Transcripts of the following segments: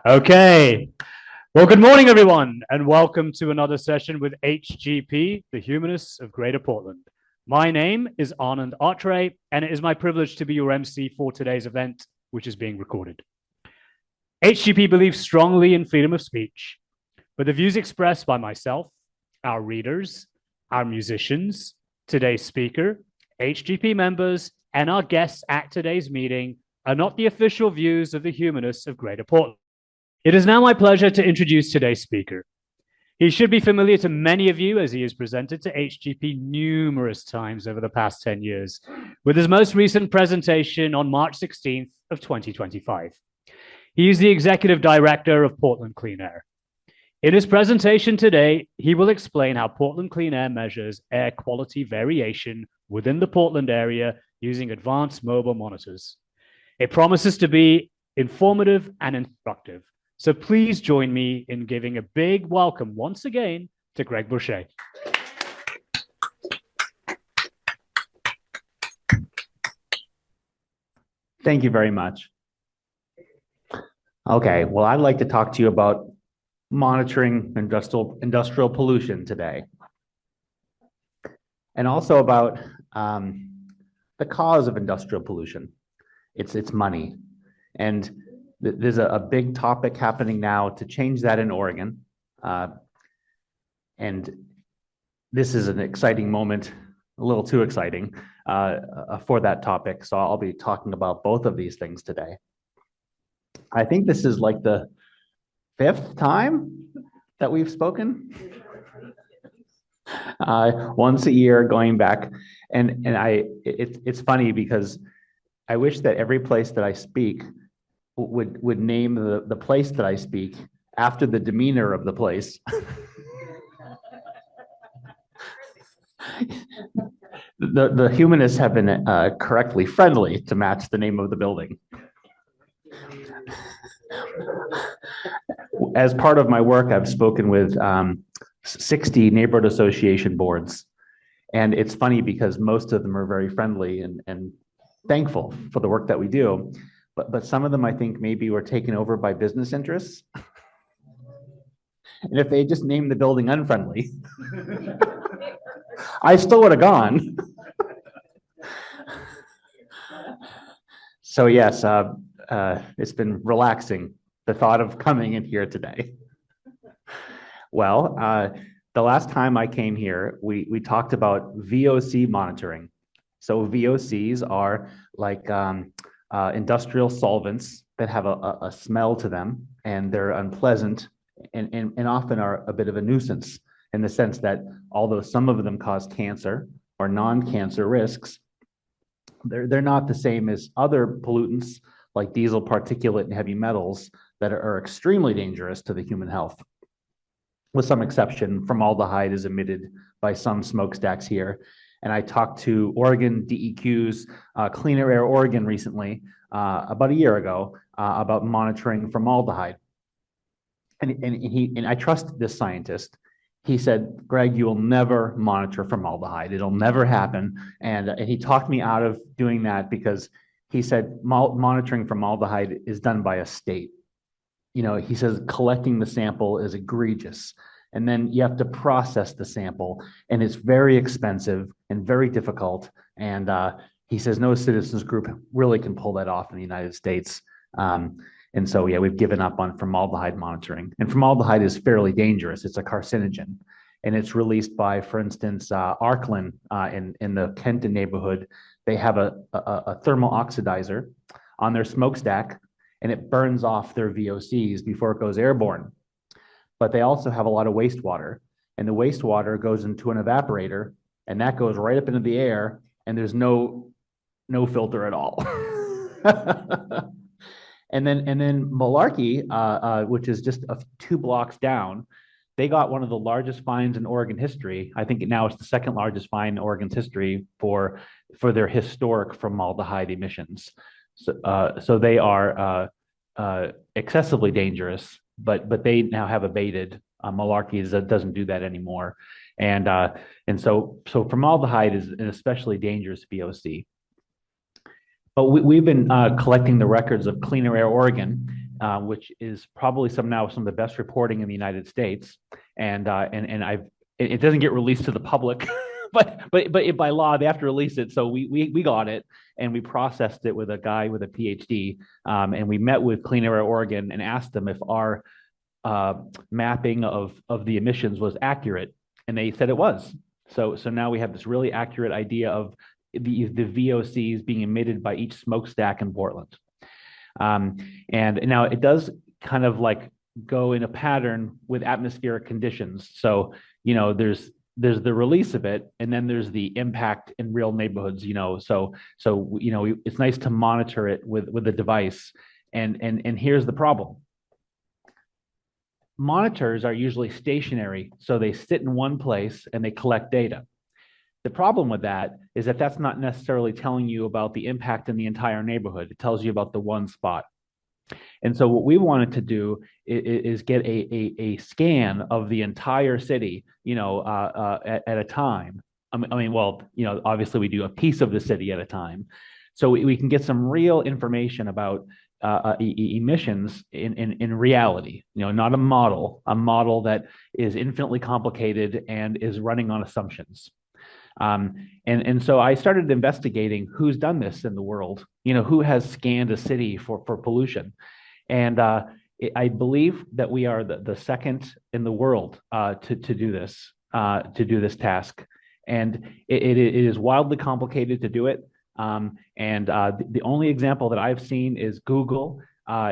Okay. Well, good morning, everyone, and welcome to another session with HGP, the Humanists of Greater Portland. My name is Anand Atre, and it is my privilege to be your MC for today's event, which is being recorded. HGP believes strongly in freedom of speech, but the views expressed by myself, our readers, our musicians, today's speaker, HGP members, and our guests at today's meeting are not the official views of the Humanists of Greater Portland. It is now my pleasure to introduce today's speaker. He should be familiar to many of you as he has presented to HGP numerous times over the past 10 years, with his most recent presentation on March 16th of 2025. He is the Executive Director of Portland Clean Air. In his presentation today, he will explain how Portland Clean Air measures air quality variation within the Portland area using advanced mobile monitors. It promises to be informative and instructive. So please join me in giving a big welcome once again to Greg Bourget. Thank you very much. Okay, well, I'd like to talk to you about monitoring industrial pollution today, and also about the cause of industrial pollution. It's money, and there's a big topic happening now to change that in Oregon, and this is an exciting moment, a little too exciting for that topic. So I'll be talking about both of these things today. I think this is like the 5th time that we've spoken. Once a year going back, and it's funny because I wish that every place that I speak would name the place that I speak after the demeanor of the place. The humanists have been correctly friendly to match the name of the building. As part of my work, I've spoken with 60 neighborhood association boards. And it's funny because most of them are very friendly and thankful for the work that we do. But some of them, I think, maybe were taken over by business interests. And if they just named the building unfriendly, I still would have gone. So yes, it's been relaxing, the thought of coming in here today. Well, the last time I came here, we talked about VOC monitoring. So VOCs are like industrial solvents that have a smell to them, and they're unpleasant and often are a bit of a nuisance in the sense that although some of them cause cancer or non-cancer risks, they're not the same as other pollutants like diesel particulate and heavy metals that are extremely dangerous to the human health. With some exception, formaldehyde is emitted by some smokestacks here. And I talked to Oregon DEQ's Cleaner Air Oregon recently, about a year ago, about monitoring formaldehyde. And I trust this scientist. He said, Greg, you will never monitor formaldehyde. It'll never happen. And he talked me out of doing that because he said monitoring formaldehyde is done by a state. You know, he says collecting the sample is egregious. And then you have to process the sample, and it's very expensive and very difficult. And he says no citizens group really can pull that off in the United States. And so, yeah, we've given up on formaldehyde monitoring. And formaldehyde is fairly dangerous. It's a carcinogen. And it's released by, for instance, Arkland in the Kenton neighborhood. They have a thermal oxidizer on their smokestack, and it burns off their VOCs before it goes airborne. But they also have a lot of wastewater. And the wastewater goes into an evaporator, and that goes right up into the air, and there's no filter at all. And then Malarkey, which is just 2 blocks down, they got one of the largest fines in Oregon history. I think now it's the 2nd largest fine in Oregon's history for their historic formaldehyde emissions. So they are excessively dangerous, but they now have abated. Malarkey doesn't do that anymore, and so formaldehyde is an especially dangerous VOC. But we've been collecting the records of Cleaner Air Oregon which is probably some of the best reporting in the United States. And it doesn't get released to the public, but by law they have to release it. So we got it and we processed it with a guy with a PhD, and we met with Clean Air Oregon and asked them if our mapping of the emissions was accurate, and they said it was. So now we have this really accurate idea of the VOCs being emitted by each smokestack in Portland. And now it does kind of like go in a pattern with atmospheric conditions. So, there's the release of it, and then there's the impact in real neighborhoods, So it's nice to monitor it with the device. And here's the problem. Monitors are usually stationary, so they sit in one place and they collect data. The problem with that is that that's not necessarily telling you about the impact in the entire neighborhood. It tells you about the one spot. And so what we wanted to do is get a scan of the entire city, at a time. Obviously we do a piece of the city at a time. So we can get some real information about emissions in reality, not a model that is infinitely complicated and is running on assumptions. And so I started investigating who's done this in the world, who has scanned a city for pollution. And I believe that we are the second in the world to do this task. And it is wildly complicated to do it. The only example that I've seen is Google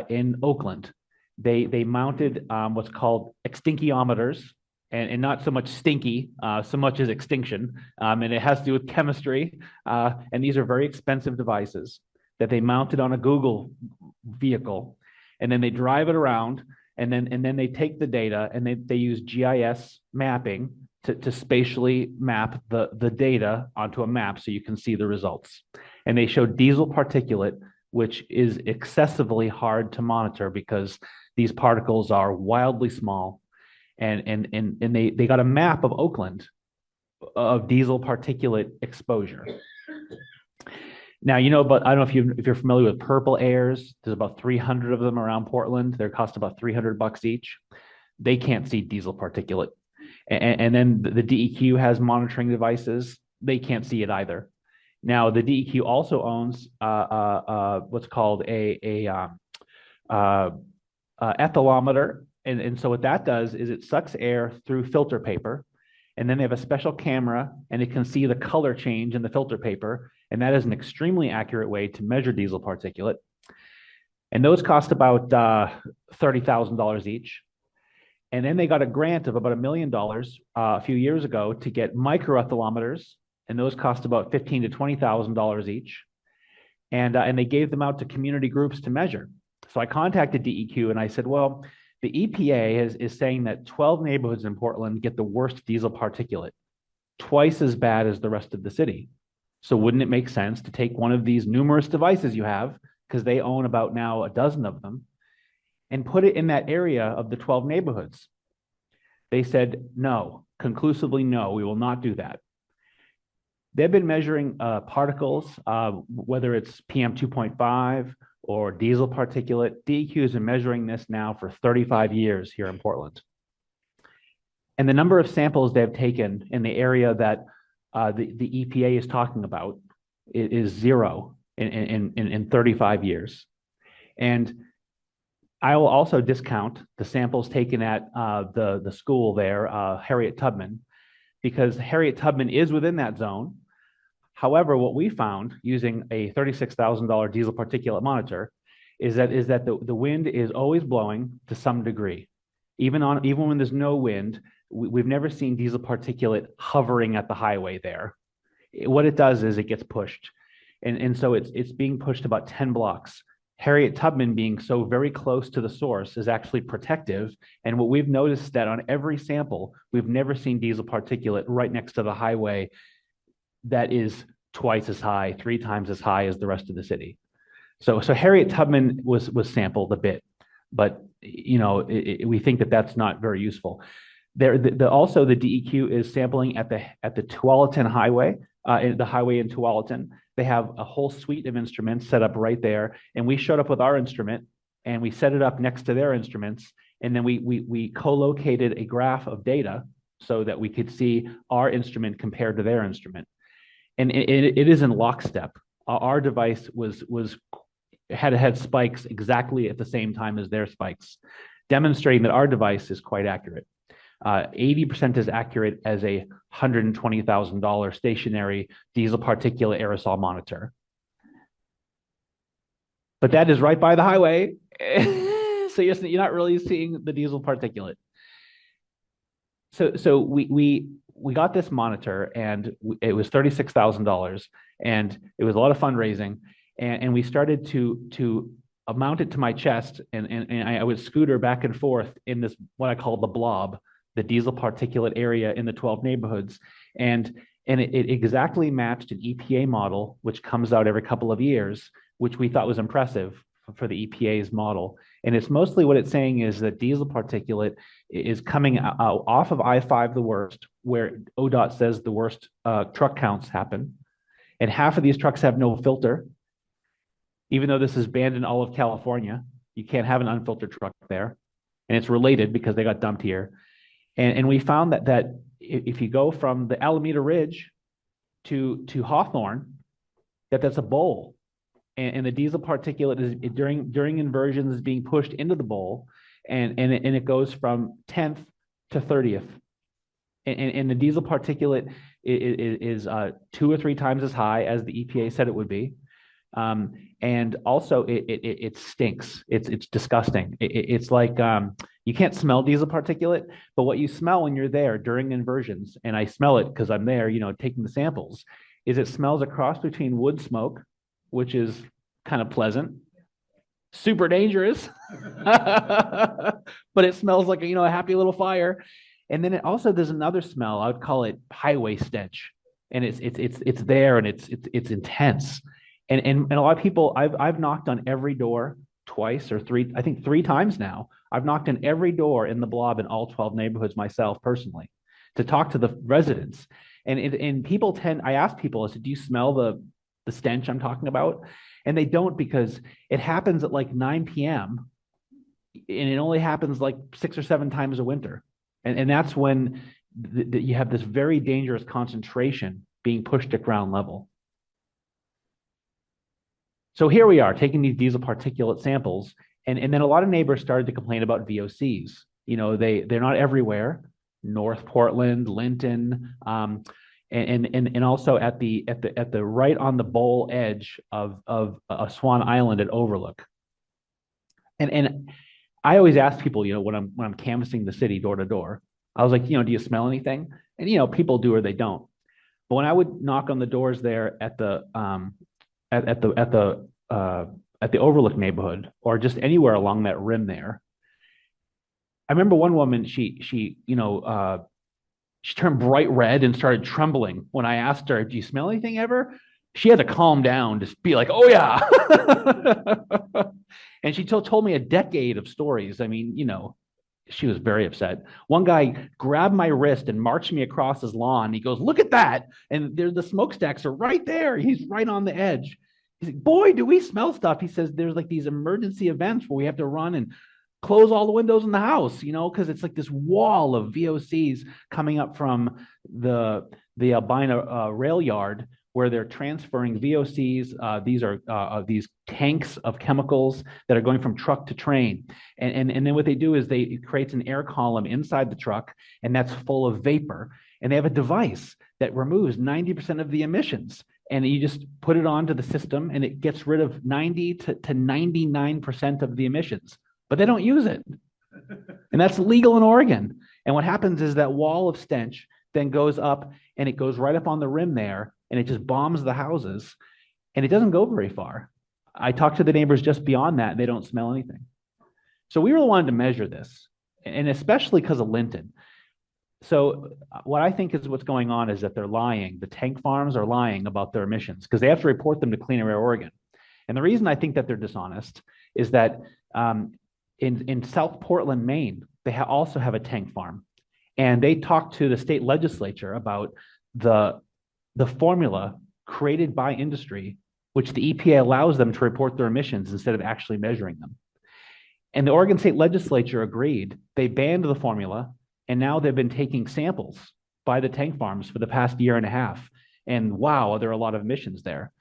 in Oakland. They mounted what's called extinctiometers, and not so much stinky, so much as extinction. And it has to do with chemistry. And these are very expensive devices that they mounted on a Google vehicle. And then they drive it around, and then they take the data and they use GIS mapping to spatially map the data onto a map so you can see the results. And they show diesel particulate, which is excessively hard to monitor because these particles are wildly small. And they got a map of Oakland of diesel particulate exposure. Now, but I don't know if you're familiar with purple airs. There's about 300 of them around Portland. They cost about $300 each. They can't see diesel particulate. And then the DEQ has monitoring devices. They can't see it either. Now, the DEQ also owns what's called a ethylometer. And so what that does is it sucks air through filter paper, and then they have a special camera, and it can see the color change in the filter paper, and that is an extremely accurate way to measure diesel particulate. And those cost about $30,000 each. And then they got a grant of about $1 million a few years ago to get microethylometers, and those cost about $15,000 to $20,000 each. And they gave them out to community groups to measure. So I contacted DEQ and I said, well, the EPA is saying that 12 neighborhoods in Portland get the worst diesel particulate, twice as bad as the rest of the city. So wouldn't it make sense to take one of these numerous devices you have, because they own about now a dozen of them, and put it in that area of the 12 neighborhoods? They said, no, conclusively no, we will not do that. They've been measuring particles, whether it's PM 2.5 or diesel particulate. DEQ has been measuring this now for 35 years here in Portland. And the number of samples they've taken in the area that the EPA is talking about is zero in 35 years. And I will also discount the samples taken at the school there, Harriet Tubman, because Harriet Tubman is within that zone. However, what we found using a $36,000 diesel particulate monitor is that the wind is always blowing to some degree. Even when there's no wind, we've never seen diesel particulate hovering at the highway there. What it does is it gets pushed. And so it's being pushed about 10 blocks. Harriet Tubman being so very close to the source is actually protective. And what we've noticed that on every sample, we've never seen diesel particulate right next to the highway that is twice as high, 3 times as high as the rest of the city. So Harriet Tubman was sampled a bit, but we think that that's not very useful. Also, the DEQ is sampling at the Tualatin Highway, the highway in Tualatin. They have a whole suite of instruments set up right there, and we showed up with our instrument, and we set it up next to their instruments. And then we co-located a graph of data so that we could see our instrument compared to their instrument. And it is in lockstep. Our device had spikes exactly at the same time as their spikes, demonstrating that our device is quite accurate. 80% as accurate as a $120,000 stationary diesel particulate aerosol monitor. But that is right by the highway. So you're not really seeing the diesel particulate. So we got this monitor, and it was $36,000, and it was a lot of fundraising, and we started to mount it to my chest, and I would scooter back and forth in this, what I call the blob, the diesel particulate area in the 12 neighborhoods, and it exactly matched an EPA model, which comes out every couple of years, which we thought was impressive for the EPA's model. And it's mostly what it's saying is that diesel particulate is coming out off of I-5 the worst, where ODOT says the worst truck counts happen. And half of these trucks have no filter. Even though this is banned in all of California, you can't have an unfiltered truck there. And it's related because they got dumped here. And we found that if you go from the Alameda Ridge to Hawthorne, that's a bowl. And the diesel particulate is during inversions is being pushed into the bowl, and it goes from 10th to 30th. And the diesel particulate is 2 or 3 times as high as the EPA said it would be. And also it stinks. It's disgusting. It's like you can't smell diesel particulate, but what you smell when you're there during inversions, and I smell it because I'm there, taking the samples, is it smells a cross between wood smoke, which is kind of pleasant, super dangerous, but it smells like a happy little fire. And then it also, there's another smell. I would call it highway stench, and it's there, and it's intense. And a lot of people, I've knocked on every door twice or three, I think 3 times now. I've knocked on every door in the blob in all 12 neighborhoods myself personally to talk to the residents. And people I ask people, I said, do you smell the stench I'm talking about? And they don't, because it happens at like 9 p.m. and it only happens like 6 or 7 times a winter. And that's when you have this very dangerous concentration being pushed at ground level. So here we are taking these diesel particulate samples, and then a lot of neighbors started to complain about VOCs. They're not everywhere. North Portland, Linton, and also at the right on the bowl edge of a Swan Island at Overlook. And I always ask people, when I'm canvassing the city door to door, I was like, do you smell anything? And people do or they don't. But when I would knock on the doors there at the Overlook neighborhood, or just anywhere along that rim there, I remember one woman, she turned bright red and started trembling when I asked her, do you smell anything ever? She had to calm down, just be like, oh yeah. And she told me a decade of stories. I mean, she was very upset. One guy grabbed my wrist and marched me across his lawn. He goes, look at that. And the smokestacks are right there. He's right on the edge. He's like, boy, do we smell stuff. He says there's like these emergency events where we have to run and close all the windows in the house, because it's like this wall of VOCs coming up from the Albina rail yard, where they're transferring VOCs. These are these tanks of chemicals that are going from truck to train. And then what they do is it creates an air column inside the truck, and that's full of vapor. And they have a device that removes 90% of the emissions. And you just put it onto the system, and it gets rid of 90 to 99% of the emissions. But they don't use it. And that's legal in Oregon. And what happens is that wall of stench then goes up, and it goes right up on the rim there, and it just bombs the houses, and it doesn't go very far. I talked to the neighbors just beyond that, and they don't smell anything. So we really wanted to measure this, and especially because of Linton. So what I think is what's going on is that they're lying. The tank farms are lying about their emissions because they have to report them to Clean Air Oregon. And the reason I think that they're dishonest is that in South Portland, Maine, they also have a tank farm. And they talked to the state legislature about the formula created by industry, which the EPA allows them to report their emissions instead of actually measuring them. And the Oregon State Legislature agreed. They banned the formula, and now they've been taking samples by the tank farms for the past year and a half. And wow, there are a lot of emissions there.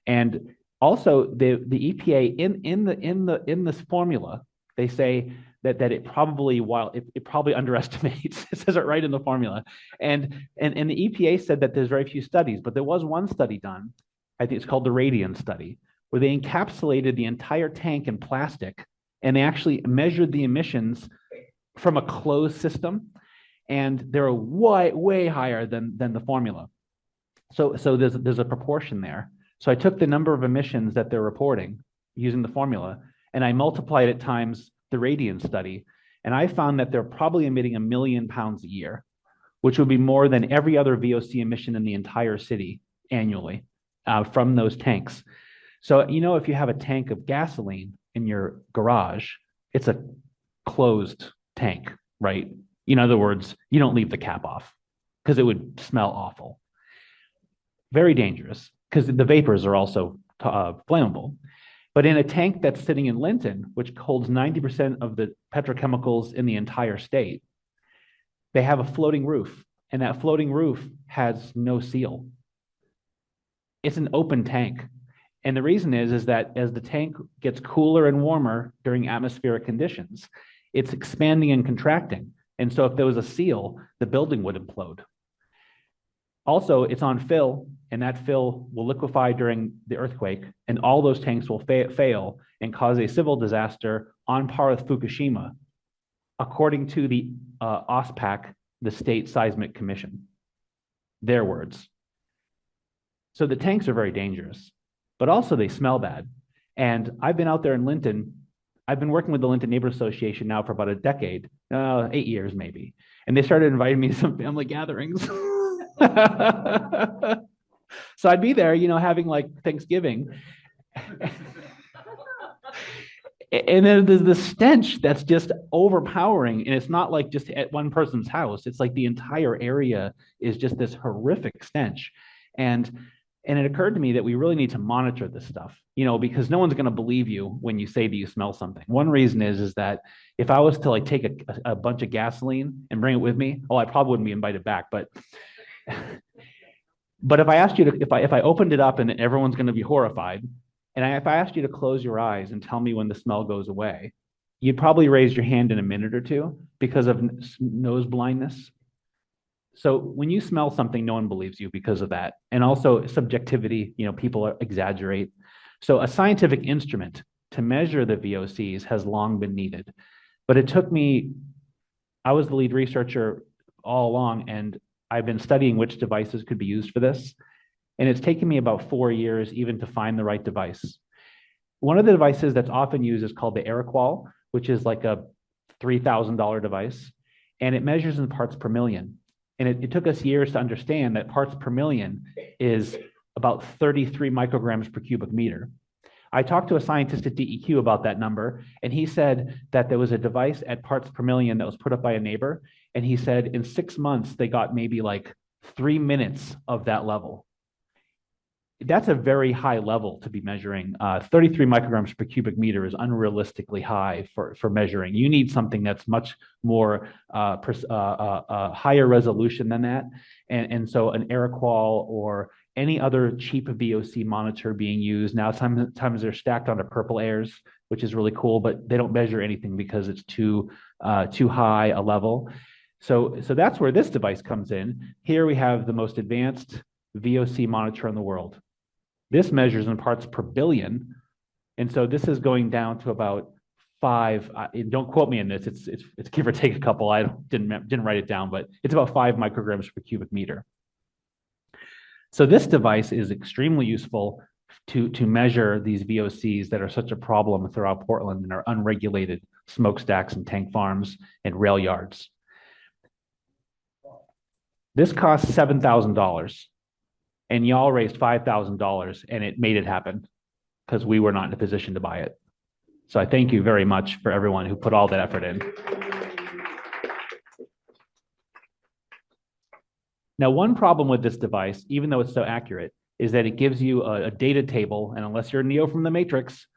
And also, the EPA in this formula, they say that it probably it probably underestimates. It says it right in the formula. And the EPA said that there's very few studies, but there was one study done. I think it's called the Radian study, where they encapsulated the entire tank in plastic, and they actually measured the emissions from a closed system, and they're way higher than the formula. So there's a proportion there. So I took the number of emissions that they're reporting using the formula, and I multiplied it times the Radian study, and I found that they're probably emitting 1 million pounds a year, which would be more than every other VOC emission in the entire city annually from those tanks. So, if you have a tank of gasoline in your garage, it's a closed tank, right? In other words, you don't leave the cap off because it would smell awful. Very dangerous because the vapors are also flammable. But in a tank that's sitting in Linton, which holds 90% of the petrochemicals in the entire state, they have a floating roof, and that floating roof has no seal. It's an open tank. And the reason is that as the tank gets cooler and warmer during atmospheric conditions, it's expanding and contracting. And so if there was a seal, the building would implode. Also, it's on fill, and that fill will liquefy during the earthquake, and all those tanks will fail and cause a civil disaster on par with Fukushima, according to the OSPAC, the State Seismic Commission. Their words. So the tanks are very dangerous, but also they smell bad. And I've been out there in Linton. I've been working with the Linton Neighborhood Association now for about a decade, 8 years maybe. And they started inviting me to some family gatherings. So I'd be there, having like Thanksgiving. And then there's the stench that's just overpowering. And it's not like just at one person's house. It's like the entire area is just this horrific stench. And it occurred to me that we really need to monitor this stuff, because no one's going to believe you when you say that you smell something. One reason is that if I was to like take a bunch of gasoline and bring it with me, I probably wouldn't be invited back. But if I asked you to, if I opened it up and everyone's going to be horrified, and if I asked you to close your eyes and tell me when the smell goes away, you'd probably raise your hand in a minute or two because of nose blindness. So when you smell something, no one believes you because of that. And also subjectivity, people exaggerate. So a scientific instrument to measure the VOCs has long been needed. But it took me, I was the lead researcher all along, and I've been studying which devices could be used for this. And it's taken me about 4 years even to find the right device. One of the devices that's often used is called the Aeroqual, which is like a $3,000 device. And it measures in parts per million. And it took us years to understand that parts per million is about 33 micrograms per cubic meter. I talked to a scientist at DEQ about that number, and he said that there was a device at parts per million that was put up by a neighbor. And he said in 6 months, they got maybe like 3 minutes of that level. That's a very high level to be measuring. 33 micrograms per cubic meter is unrealistically high for measuring. You need something that's much more higher resolution than that. And so an Aeroqual or any other cheap VOC monitor being used. Now, sometimes they're stacked onto Purple Airs, which is really cool, but they don't measure anything because it's too high a level. So that's where this device comes in. Here we have the most advanced VOC monitor in the world. This measures in parts per billion. And so this is going down to about 5. Don't quote me on this. It's give or take a couple. I didn't write it down, but it's about 5 micrograms per cubic meter. So this device is extremely useful to measure these VOCs that are such a problem throughout Portland and are unregulated smokestacks and tank farms and rail yards. This costs $7,000. And y'all raised $5,000, and it made it happen because we were not in a position to buy it. So I thank you very much for everyone who put all that effort in. Now, one problem with this device, even though it's so accurate, is that it gives you a data table, and unless you're Neo from the Matrix,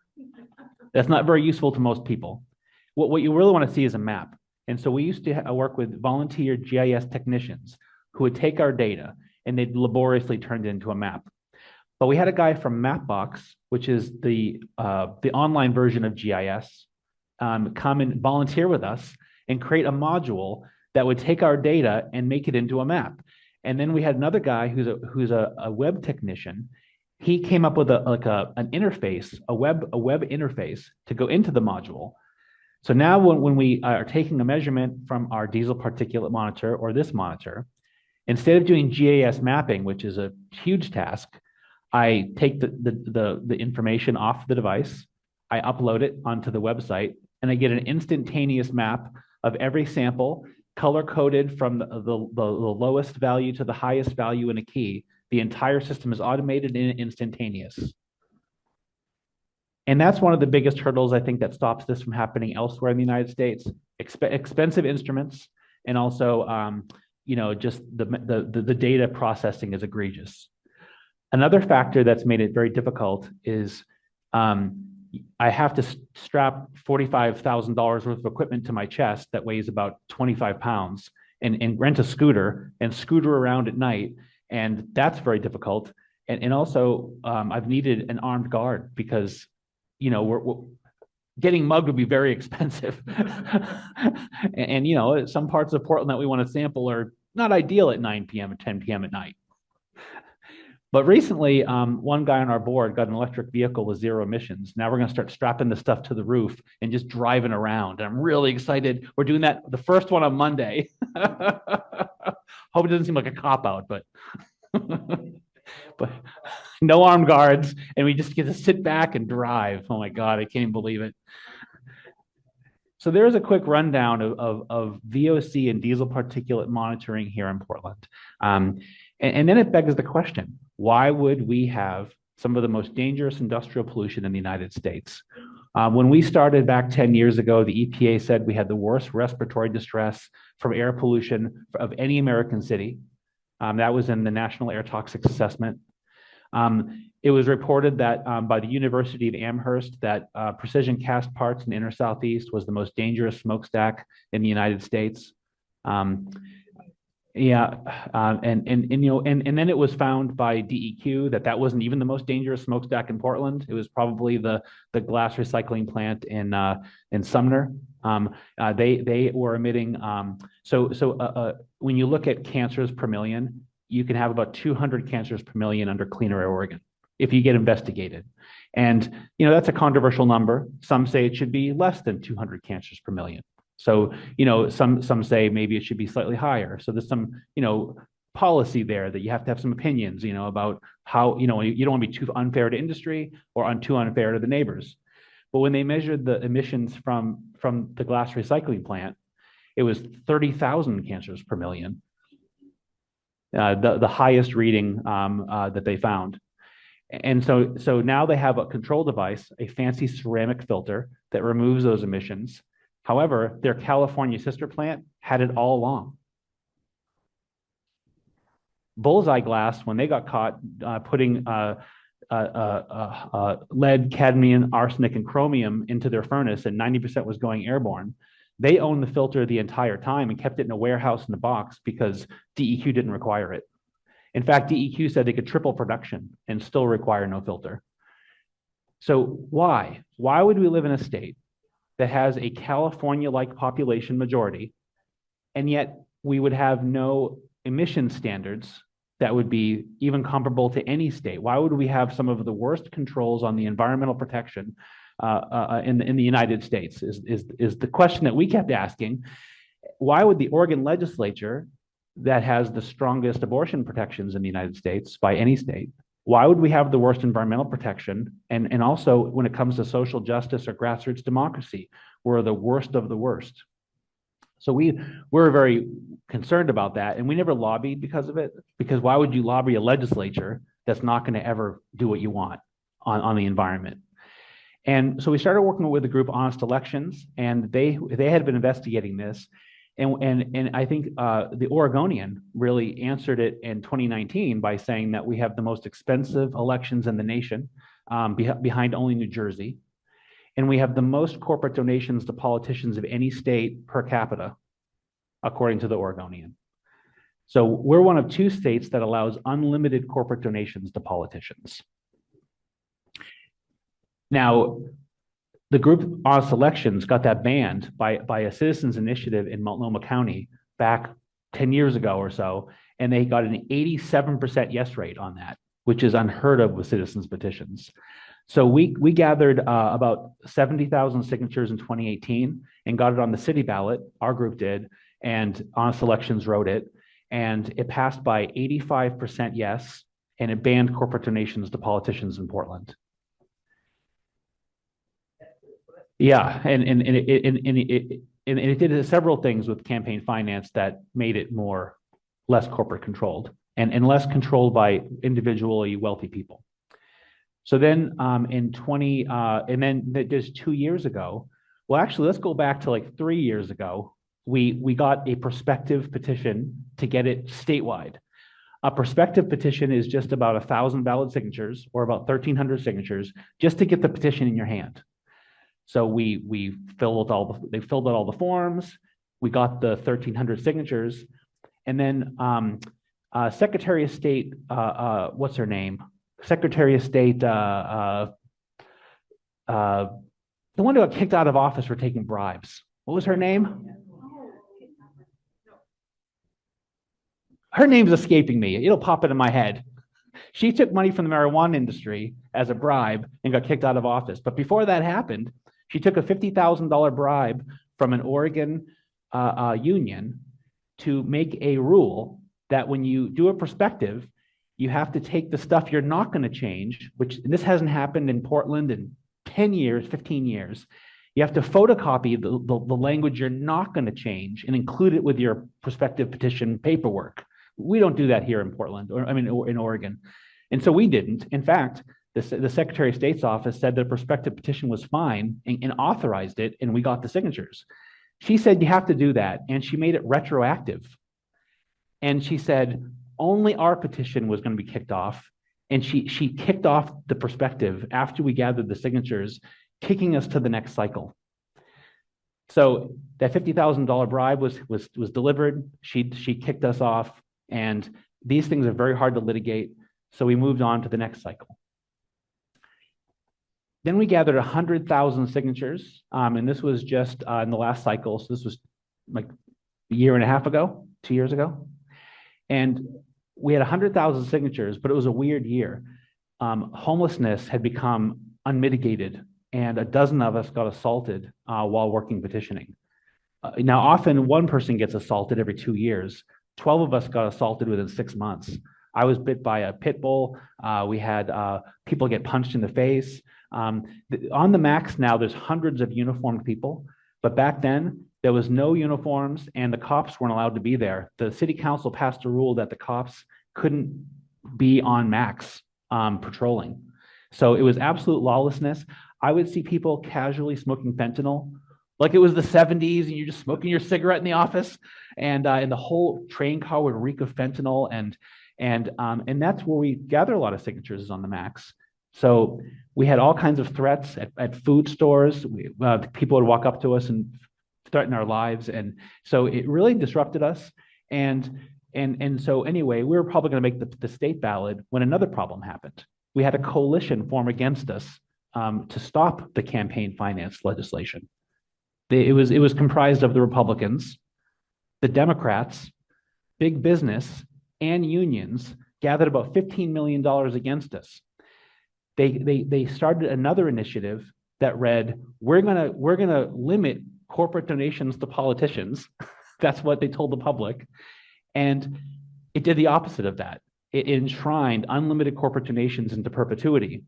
that's not very useful to most people. what you really want to see is a map. And so we used to work with volunteer GIS technicians who would take our data and they'd laboriously turn it into a map. But we had a guy from Mapbox, which is the online version of GIS, come and volunteer with us and create a module that would take our data and make it into a map. And then we had another guy who's a web technician. He came up with an interface, a web interface to go into the module. So now when we are taking a measurement from our diesel particulate monitor or this monitor, instead of doing GIS mapping, which is a huge task, I take the information off the device, I upload it onto the website, and I get an instantaneous map of every sample, color-coded from the lowest value to the highest value in a key. The entire system is automated and instantaneous. And that's one of the biggest hurdles, I think, that stops this from happening elsewhere in the United States. Expensive instruments, and also, just the data processing is egregious. Another factor that's made it very difficult is I have to strap $45,000 worth of equipment to my chest that weighs about 25 pounds and rent a scooter and scooter around at night. And that's very difficult. And also, I've needed an armed guard because, we're getting mugged would be very expensive. and, some parts of Portland that we want to sample are not ideal at 9 p.m. or 10 p.m. at night. But recently, one guy on our board got an electric vehicle with 0 emissions. Now we're going to start strapping the stuff to the roof and just driving around. And I'm really excited. We're doing that, the first one on Monday. Hope it doesn't seem like a cop-out, but but no armed guards, and we just get to sit back and drive. Oh my God, I can't even believe it. So there's a quick rundown of VOC and diesel particulate monitoring here in Portland. And then it begs the question, why would we have some of the most dangerous industrial pollution in the United States? When we started back 10 years ago, the EPA said we had the worst respiratory distress from air pollution of any American city. That was in the National Air Toxics Assessment. It was reported that by the University of Amherst that precision cast parts in the inner Southeast was the most dangerous smokestack in the United States. And then it was found by DEQ that wasn't even the most dangerous smokestack in Portland. It was probably the glass recycling plant in Sumner. They were emitting. When you look at cancers per million, you can have about 200 cancers per million under Clean Air Oregon if you get investigated. And that's a controversial number. Some say it should be less than 200 cancers per million. So, some say maybe it should be slightly higher. So there's some, policy there that you have to have some opinions, about how, you don't want to be too unfair to industry or too unfair to the neighbors. But when they measured the emissions from the glass recycling plant, it was 30,000 cancers per million, the highest reading that they found. And so now they have a control device, a fancy ceramic filter that removes those emissions. However, their California sister plant had it all along. Bullseye Glass, when they got caught putting lead, cadmium, arsenic, and chromium into their furnace, and 90% was going airborne, they owned the filter the entire time and kept it in a warehouse in a box because DEQ didn't require it. In fact, DEQ said they could triple production and still require no filter. So why? Why would we live in a state that has a California-like population majority, and yet we would have no emission standards that would be even comparable to any state? Why would we have some of the worst controls on the environmental protection in the United States is the question that we kept asking. Why would the Oregon legislature, that has the strongest abortion protections in the United States by any state, why would we have the worst environmental protection? And also, when it comes to social justice or grassroots democracy, we're the worst of the worst. So we're very concerned about that, and we never lobbied because of it, because why would you lobby a legislature that's not going to ever do what you want on the environment? And so we started working with the group Honest Elections, and they had been investigating this. And I think the Oregonian really answered it in 2019 by saying that we have the most expensive elections in the nation, behind only New Jersey. And we have the most corporate donations to politicians of any state per capita, according to the Oregonian. So we're one of 2 states that allows unlimited corporate donations to politicians. Now, the group Honest Elections got that banned by a citizens initiative in Multnomah County back 10 years ago or so, and they got an 87% yes rate on that, which is unheard of with citizens petitions. So we gathered about 70,000 signatures in 2018 and got it on the city ballot. Our group did, and Honest Elections wrote it, and it passed by 85% yes, and it banned corporate donations to politicians in Portland. Yeah, and it did several things with campaign finance that made it less corporate controlled and less controlled by individually wealthy people. So then and then just 2 years ago, well, actually, let's go back to like 3 years ago. We got a prospective petition to get it statewide. A prospective petition is just about 1,000 valid signatures or about 1,300 signatures just to get the petition in your hand. So they filled out all the forms. We got the 1,300 signatures, and then Secretary of State, what's her name? Secretary of State, the one who got kicked out of office for taking bribes. What was her name? Her name's escaping me. It'll pop into my head. She took money from the marijuana industry as a bribe and got kicked out of office. But before that happened, she took a $50,000 bribe from an Oregon union to make a rule that when you do a prospective, you have to take the stuff you're not going to change, which this hasn't happened in Portland in 10 years, 15 years. You have to photocopy the language you're not going to change and include it with your prospective petition paperwork. We don't do that here in Portland, or in Oregon. And so we didn't. In fact, the Secretary of State's office said the prospective petition was fine and authorized it, and we got the signatures. She said you have to do that, and she made it retroactive. And she said only our petition was going to be kicked off, and she kicked off the prospective after we gathered the signatures, kicking us to the next cycle. So that $50,000 bribe was delivered. She kicked us off, and these things are very hard to litigate. So we moved on to the next cycle. Then we gathered 100,000 signatures, and this was just in the last cycle. So this was like a year and a half ago, 2 years ago. And we had 100,000 signatures, but it was a weird year. Homelessness had become unmitigated, and a dozen of us got assaulted while working petitioning. Now, often one person gets assaulted every 2 years. 12 of us got assaulted within 6 months. I was bit by a pit bull. We had people get punched in the face. On the max now, there's hundreds of uniformed people, but back then there was no uniforms and the cops weren't allowed to be there. The city council passed a rule that the cops couldn't be on max patrolling. So it was absolute lawlessness. I would see people casually smoking fentanyl, like it was the 70s and you're just smoking your cigarette in the office, and the whole train car would reek of fentanyl, and that's where we gather a lot of signatures, is on the max. So we had all kinds of threats at food stores. People would walk up to us and threaten our lives, and so it really disrupted us. And so anyway, we were probably going to make the state ballot when another problem happened. We had a coalition form against us to stop the campaign finance legislation. It was comprised of the Republicans, the Democrats, big business, and unions gathered about $15 million against us. They started another initiative that read, we're gonna limit corporate donations to politicians. That's what they told the public. And it did the opposite of that. It enshrined unlimited corporate donations into perpetuity.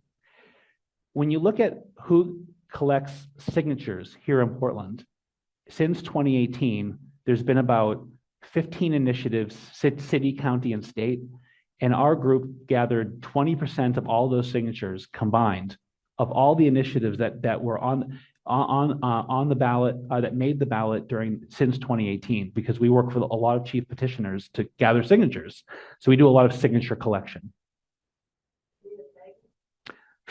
When you look at who collects signatures here in Portland, since 2018, there's been about 15 initiatives, city, county, and state. And our group gathered 20% of all those signatures combined of all the initiatives that were on the ballot, that made the ballot since 2018, because we work for a lot of chief petitioners to gather signatures. So we do a lot of signature collection.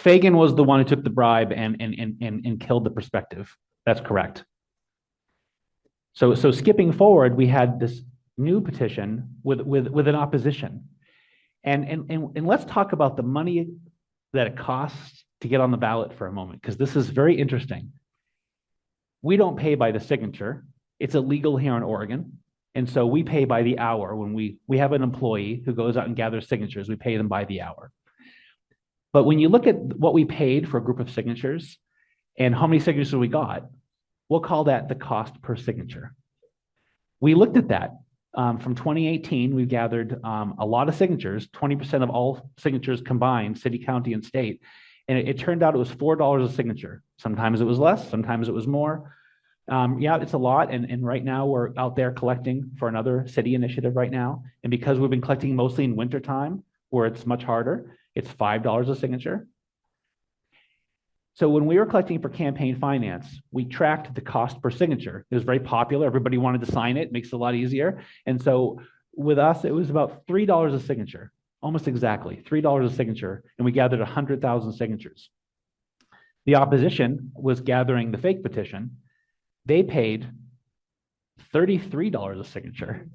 Fagan was the one who took the bribe and killed the perspective. That's correct. So skipping forward, we had this new petition with an opposition. And let's talk about the money that it costs to get on the ballot for a moment, because this is very interesting. We don't pay by the signature. It's illegal here in Oregon. And so we pay by the hour. When we have an employee who goes out and gathers signatures, we pay them by the hour. But when you look at what we paid for a group of signatures and how many signatures we got, we'll call that the cost per signature. We looked at that. From 2018, we gathered a lot of signatures, 20% of all signatures combined, city, county, and state. And it turned out it was $4 a signature. Sometimes it was less, sometimes it was more. Yeah, it's a lot. And right now we're out there collecting for another city initiative right now. And because we've been collecting mostly in wintertime, where it's much harder, it's $5 a signature. So when we were collecting for campaign finance, we tracked the cost per signature. It was very popular. Everybody wanted to sign it. Makes it a lot easier. And so with us, it was about $3 a signature, almost exactly $3 a signature. And we gathered 100,000 signatures. The opposition was gathering the fake petition. They paid $33 a signature.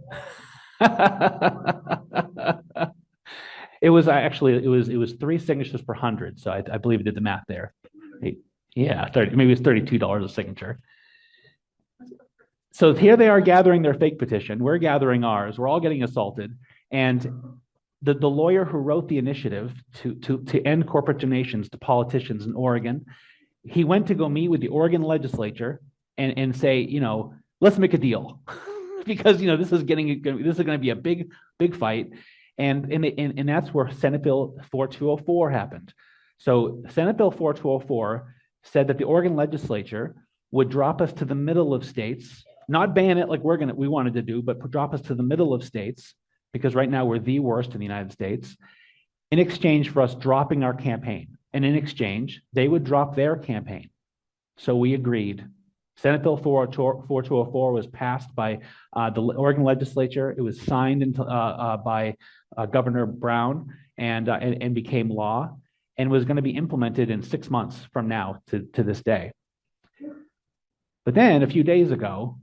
It was actually, it was 3 signatures per 100. So I believe I did the math there. Yeah, 30, maybe it's $32 a signature. So here they are gathering their fake petition. We're gathering ours. We're all getting assaulted. And the lawyer who wrote the initiative to end corporate donations to politicians in Oregon, he went to go meet with the Oregon legislature and say, you know, let's make a deal. Because, you know, this is going to be a big fight. And that's where Senate Bill 4204 happened. So Senate Bill 4204 said that the Oregon legislature would drop us to the middle of states, not ban it like we wanted to do, but drop us to the middle of states, because right now we're the worst in the United States, in exchange for us dropping our campaign. And in exchange, they would drop their campaign. So we agreed. Senate Bill 4204 was passed by the Oregon legislature. It was signed into, by Governor Brown and became law, and was going to be implemented in 6 months from now to this day. But then a few days ago,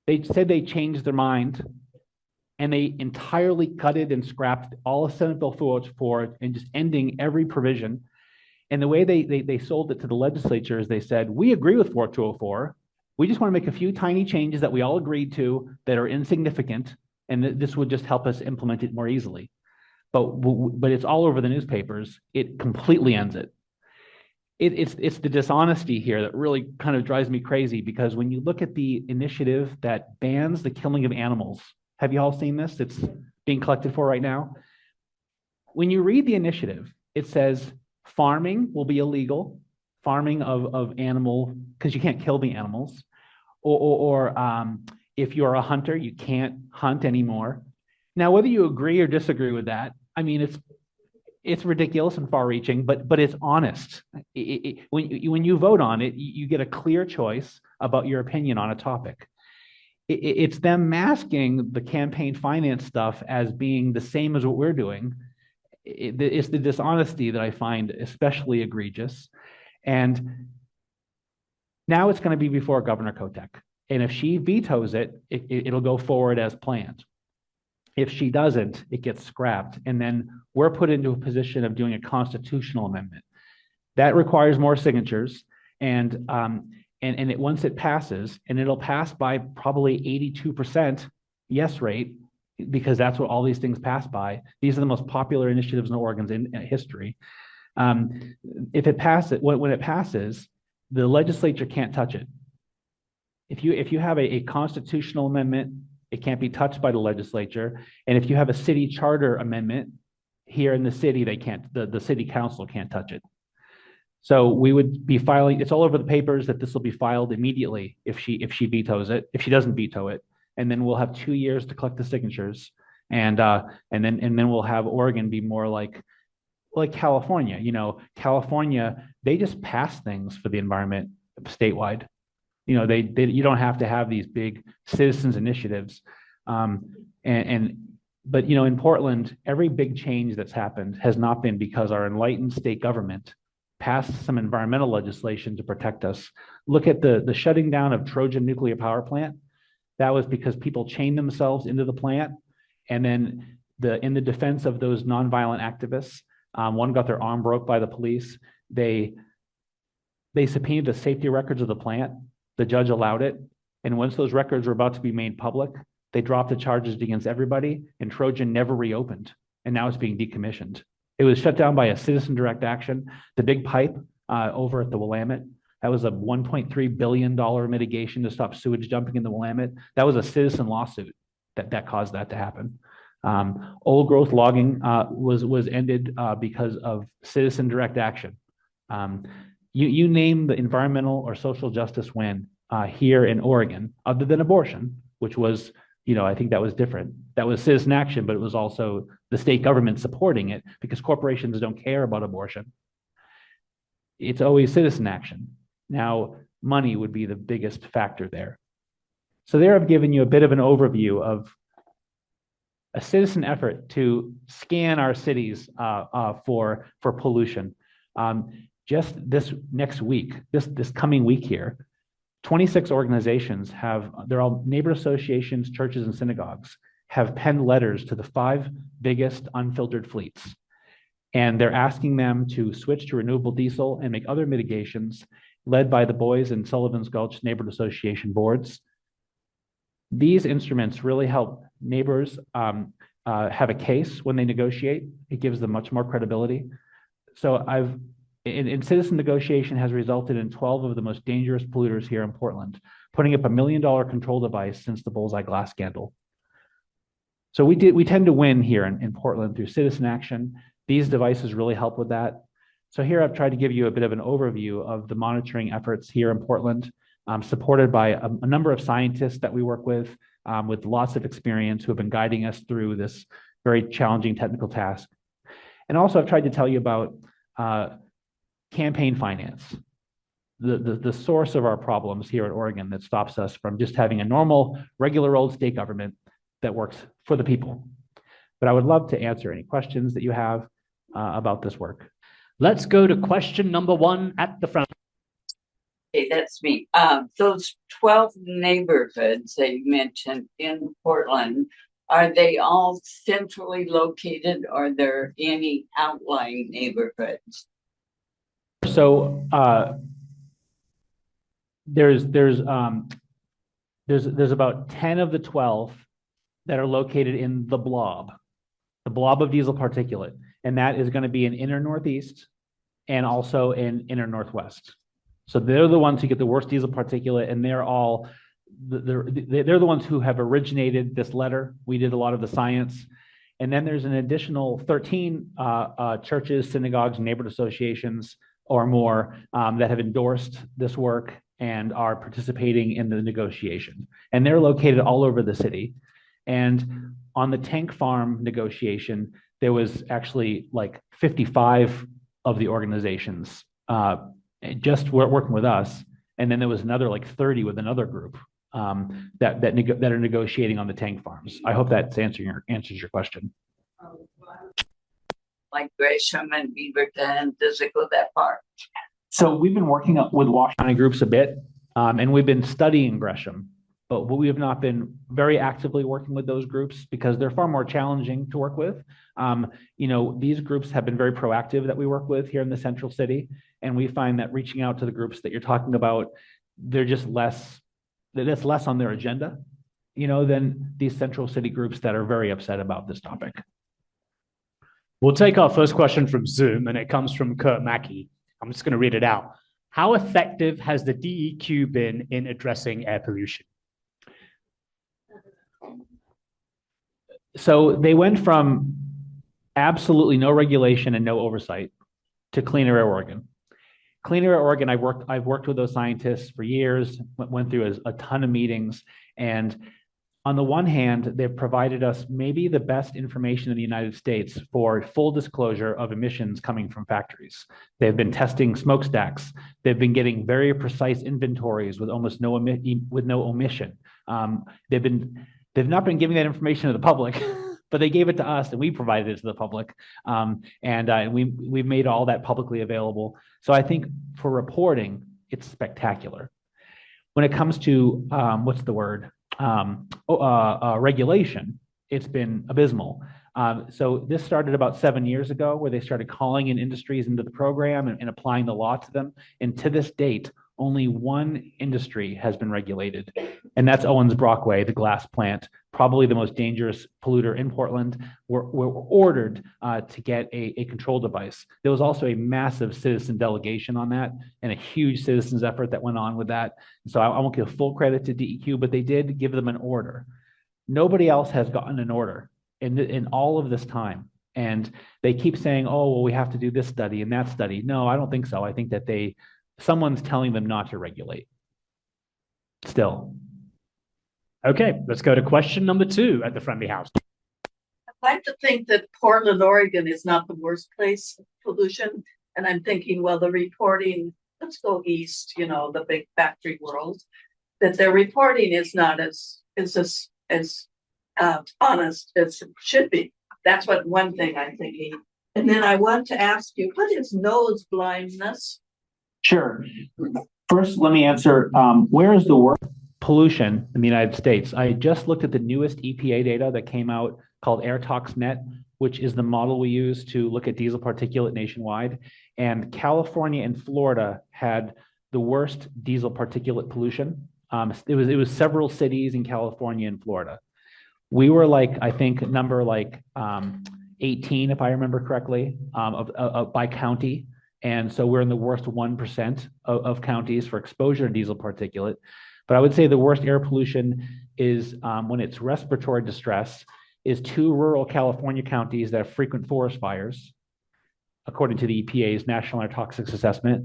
they said they changed their mind and they entirely gutted and scrapped all of Senate Bill 404 and just ending every provision. And the way they sold it to the legislature is they said, we agree with 4204. We just want to make a few tiny changes that we all agreed to that are insignificant, and this would just help us implement it more easily. But it's all over the newspapers. It completely ends it. It's the dishonesty here that really kind of drives me crazy, because when you look at the initiative that bans the killing of animals, have you all seen this? It's being collected for right now. When you read the initiative, it says farming will be illegal, farming of animal, because you can't kill the animals, or if you're a hunter, you can't hunt anymore. Now, whether you agree or disagree with that, I mean, it's ridiculous and far-reaching, but it's honest. When you vote on it, you get a clear choice about your opinion on a topic. It's them masking the campaign finance stuff as being the same as what we're doing. It's the dishonesty that I find especially egregious. And now it's going to be before Governor Kotek. And if she vetoes it, it'll go forward as planned. If she doesn't, it gets scrapped. And then we're put into a position of doing a constitutional amendment. That requires more signatures. And once it passes, and it'll pass by probably 82% yes rate, because that's what all these things pass by. These are the most popular initiatives in Oregon's in history. If it passes, when it passes, the legislature can't touch it. If you have a constitutional amendment, it can't be touched by the legislature. And if you have a city charter amendment here in the city, they can't. The city council can't touch it. So we would be filing. It's all over the papers that this will be filed immediately if she vetoes it. If she doesn't veto it, and then we'll have 2 years to collect the signatures, and then we'll have Oregon be more like California. You know, California, they just pass things for the environment statewide. You know, you don't have to have these big citizens initiatives. But you know, in Portland, every big change that's happened has not been because our enlightened state government passed some environmental legislation to protect us. Look at the shutting down of Trojan nuclear power plant. That was because people chained themselves into the plant, and then in the defense of those nonviolent activists, one got their arm broke by the police. They subpoenaed the safety records of the plant. The judge allowed it, and once those records were about to be made public, they dropped the charges against everybody, and Trojan never reopened, and now it's being decommissioned. It was shut down by a citizen direct action. The big pipe over at the Willamette, that was a $1.3 billion mitigation to stop sewage dumping in the Willamette. That was a citizen lawsuit that caused that to happen. Old growth logging was ended because of citizen direct action. You name the environmental or social justice win here in Oregon, other than abortion, which was, I think that was different. That was citizen action, but it was also the state government supporting it because corporations don't care about abortion. It's always citizen action. Now, money would be the biggest factor there. So there I've given you a bit of an overview of a citizen effort to scan our cities for pollution. Just this next week, this coming week here, 26 organizations they're all neighbor associations, churches, and synagogues, have penned letters to the 5 biggest unfiltered fleets. And they're asking them to switch to renewable diesel and make other mitigations led by the Boys and Sullivan's Gulch Neighborhood Association boards. These instruments really help neighbors have a case when they negotiate. It gives them much more credibility. So in citizen negotiation has resulted in 12 of the most dangerous polluters here in Portland, putting up $1 million control device since the Bullseye Glass scandal. So we tend to win here in Portland through citizen action. These devices really help with that. So here I've tried to give you a bit of an overview of the monitoring efforts here in Portland, supported by a number of scientists that we work with lots of experience who have been guiding us through this very challenging technical task. And also I've tried to tell you about campaign finance, the source of our problems here in Oregon that stops us from just having a normal, regular old state government that works for the people. But I would love to answer any questions that you have about this work. Let's go to question number 1 at the front. Okay, that's me. Those 12 neighborhoods that you mentioned in Portland, are they all centrally located? Or are there any outlying neighborhoods? So there's about 10 of the 12 that are located in the blob of diesel particulate, and that is going to be in inner northeast and also in inner northwest. So they're the ones who get the worst diesel particulate, and they're the ones who have originated this letter. We did a lot of the science. And then there's an additional 13 churches, synagogues, and neighborhood associations or more that have endorsed this work and are participating in the negotiation. And they're located all over the city. And on the tank farm negotiation, there was actually like 55 of the organizations just working with us. And then there was another like 30 with another group that are negotiating on the tank farms. I hope that answers your question. Like Gresham and Beaverton, does it go that far? So we've been working with Wash County groups a bit, and we've been studying Gresham, but we have not been very actively working with those groups because they're far more challenging to work with. These groups have been very proactive that we work with here in the central city, and we find that reaching out to the groups that you're talking about, that's less on their agenda, than these central city groups that are very upset about this topic. We'll take our first question from Zoom, and it comes from Kurt Mackey. I'm just going to read it out. How effective has the DEQ been in addressing air pollution? So they went from absolutely no regulation and no oversight to Cleaner Air Oregon. Cleaner Air Oregon, I've worked with those scientists for years, went through a ton of meetings, and on the one hand, they've provided us maybe the best information in the United States for full disclosure of emissions coming from factories. They've been testing smokestacks. They've been getting very precise inventories with almost no omission. They've not been giving that information to the public, but they gave it to us and we provided it to the public. We've made all that publicly available. So I think for reporting, it's spectacular. When it comes to regulation, it's been abysmal. So this started about 7 years ago, where they started calling in industries into the program and applying the law to them. And to this date, only one industry has been regulated, and that's Owens Brockway, the glass plant, probably the most dangerous polluter in Portland. Were ordered to get a control device. There was also a massive citizen delegation on that, and a huge citizens effort that went on with that. So I won't give full credit to DEQ, but they did give them an order. Nobody else has gotten an order in all of this time. And they keep saying, oh, well, we have to do this study and that study. No, I don't think so. I think that someone's telling them not to regulate still. Okay, let's go to question number 2 at the friendly house. I'd like to think that Portland, Oregon is not the worst place for pollution. And I'm thinking, well, the reporting, let's go east, the big factory world, that their reporting is not as honest as it should be. That's one thing I'm thinking. And then I want to ask you, what is nose blindness? Sure. First, let me answer, where is the worst pollution in the United States? I just looked at the newest EPA data that came out called AirToxNet, which is the model we use to look at diesel particulate nationwide. And California and Florida had the worst diesel particulate pollution. It was several cities in California and Florida. We were I think number 18, if I remember correctly, by county. And so we're in the worst 1% of counties for exposure to diesel particulate. But I would say the worst air pollution is when it's respiratory distress, is 2 rural California counties that have frequent forest fires, according to the EPA's National Air Toxics Assessment.